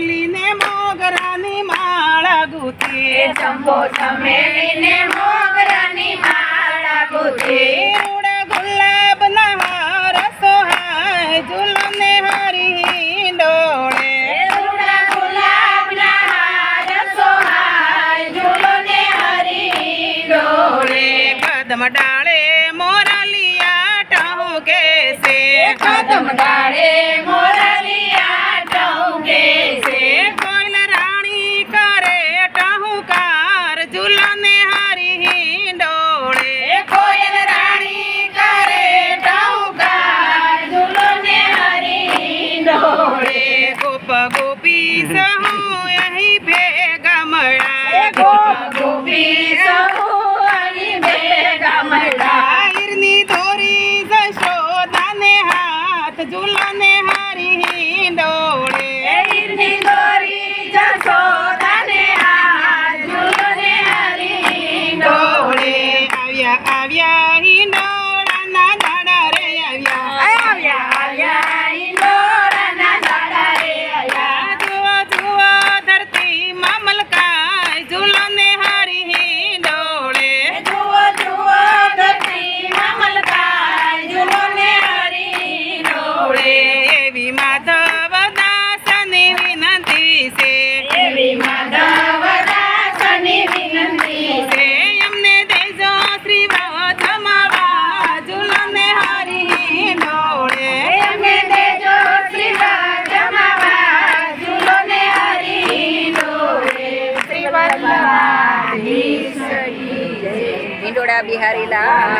ચમેલીને મોગરાની માળા ગુથી ચંપો ચમેલીને મોગરાની માળા ગુથી રૂડા ગુલાબના હાર સોહાય ઝૂલને હરી ડોળે રૂડા ગુલાબના હાર સોહાય ઝૂલને હરી ડોળે કદમ ડાળે મોરલિયા ટહુકે છે કદમ ડાળે મોરલિયા ટહુકે છે કોઈલ રાણી કરે ટહુકાર ઝૂલને હરી ડોળે કોયલ રાણી કરે ટહુકાર ઝૂલને હરી ડોળે ગોપ ગોપી સહુ અહીં ભેગા મળ્યા ગોપી સહુ અહીં ભેગા મળ્યા હીરની દોરી જશોદાને હાથ ઝૂલને હરી ડોળે હીરની દોરી જશોદાને હાથ ઝૂલને હરી ડોળે આવ્યા આવ્યા હિંડોળાના દાડા રે આવ્યા આવ્યા હિંડોળાના દાડા રે આવ્યા જુઓ જુઓ ધરતી મમલકાય ઝૂલને હરી ડોળે જુઓ જુઓ ધરતીમાં મલકાય ઝૂલોને હરી ડોળે એવી માધવ દાસની વિનંતી છે એવી માધવ દાસની વિનંતી છે એમને દેજો શ્રી જમાવા ઝૂલને હરી ડોળે એમને દેજો શ્રીવા જમાવા ઝૂલોને હરી ડોળે શ્રી વલ્લભાધીશ કી જય. હિંડોળા બિહારી લાલ